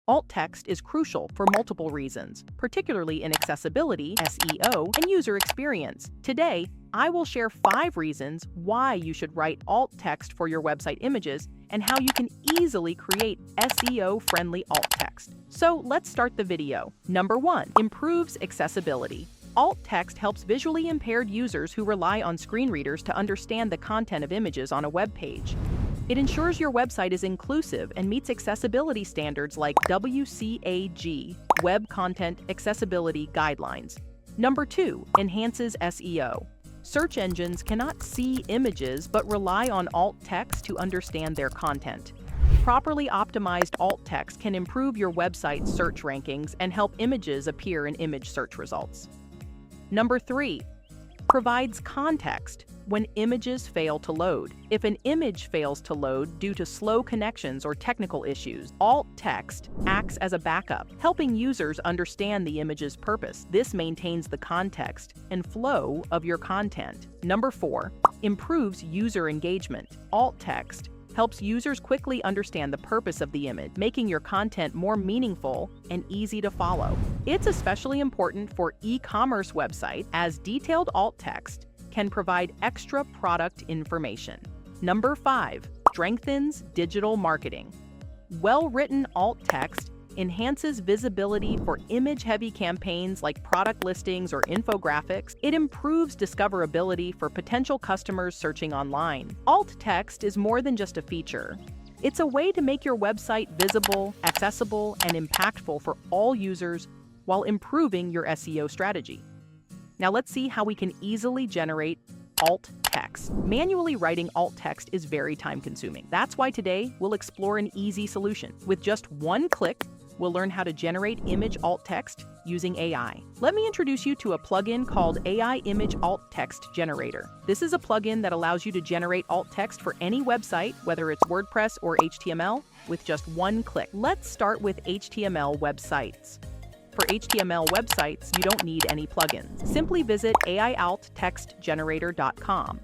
Alt text is crucial for multiple reasons, particularly in accessibility, SEO, and user experience. Today, I will share 5 reasons why you should write alt text for your website images and how you can easily create SEO-friendly alt text. So let's start the video. Number 1, improves accessibility. Alt text helps visually impaired users who rely on screen readers to understand the content of images on a web page. It ensures your website is inclusive and meets accessibility standards like WCAG, Web Content Accessibility Guidelines. Number 2, enhances SEO. Search engines cannot see images but rely on alt text to understand their content. Properly optimized alt text can improve your website's search rankings and help images appear in image search results. Number 3, provides context when images fail to load. If an image fails to load due to slow connections or technical issues, alt text acts as a backup, helping users understand the image's purpose. This maintains the context and flow of your content. Number 4, improves user engagement. Alt text helps users quickly understand the purpose of the image, making your content more meaningful and easy to follow. It's especially important for e-commerce websites, as detailed alt text can provide extra product information. Number 5, strengthens digital marketing. Well-written alt text enhances visibility for image-heavy campaigns like product listings or infographics. It improves discoverability for potential customers searching online. Alt text is more than just a feature. It's a way to make your website visible, accessible, and impactful for all users while improving your SEO strategy. Now let's see how we can easily generate alt text. Manually writing alt text is very time-consuming. That's why today we'll explore an easy solution. With just one click, we'll learn how to generate image alt text using AI. Let me introduce you to a plugin called AI Image Alt Text Generator. This is a plugin that allows you to generate alt text for any website, whether it's WordPress or HTML, with just one click. Let's start with HTML websites. For HTML websites, you don't need any plugins. Simply visit aialttextgenerator.com.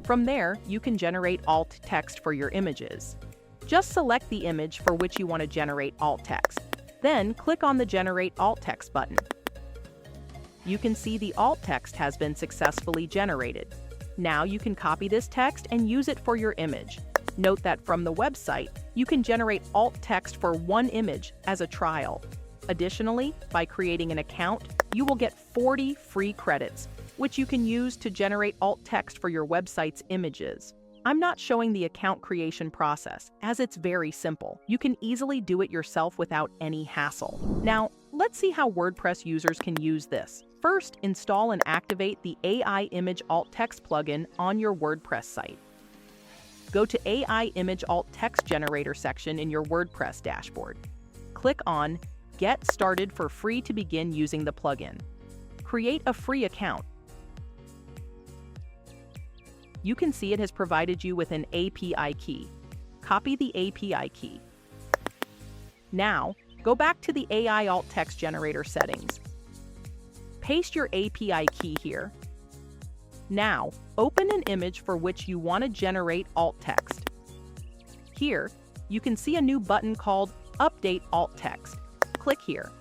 From there, you can generate alt text for your images. Just select the image for which you want to generate alt text. Then click on the Generate Alt Text button. You can see the alt text has been successfully generated. Now you can copy this text and use it for your image. Note that from the website, you can generate alt text for one image as a trial. Additionally, by creating an account, you will get 40 free credits, which you can use to generate alt text for your website's images. I'm not showing the account creation process, as it's very simple. You can easily do it yourself without any hassle. Now, let's see how WordPress users can use this. First, install and activate the AI Image Alt Text plugin on your WordPress site. Go to AI Image Alt Text Generator section in your WordPress dashboard. Click on Get Started for free to begin using the plugin. Create a free account. You can see it has provided you with an API key. Copy the API key. Now, go back to the AI Alt Text Generator settings. Paste your API key here. Now, open an image for which you want to generate alt text. Here, you can see a new button called Update Alt Text. Click here.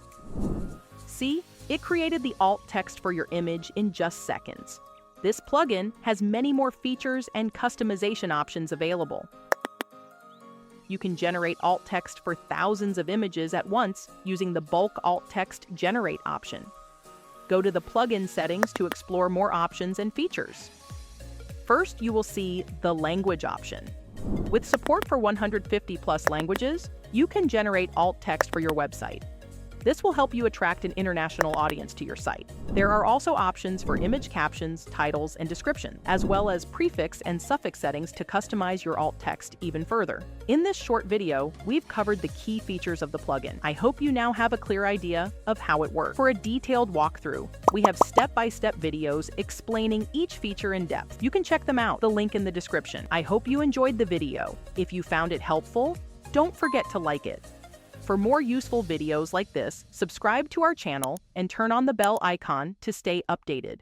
See, it created the alt text for your image in just seconds. This plugin has many more features and customization options available. You can generate alt text for thousands of images at once using the Bulk Alt Text Generate option. Go to the plugin settings to explore more options and features. First, you will see the language option. With support for 150+ languages, you can generate alt text for your website. This will help you attract an international audience to your site. There are also options for image captions, titles, and description, as well as prefix and suffix settings to customize your alt text even further. In this short video, we've covered the key features of the plugin. I hope you now have a clear idea of how it works. For a detailed walkthrough, we have step-by-step videos explaining each feature in depth. You can check them out, the link in the description. I hope you enjoyed the video. If you found it helpful, don't forget to like it. For more useful videos like this, subscribe to our channel and turn on the bell icon to stay updated.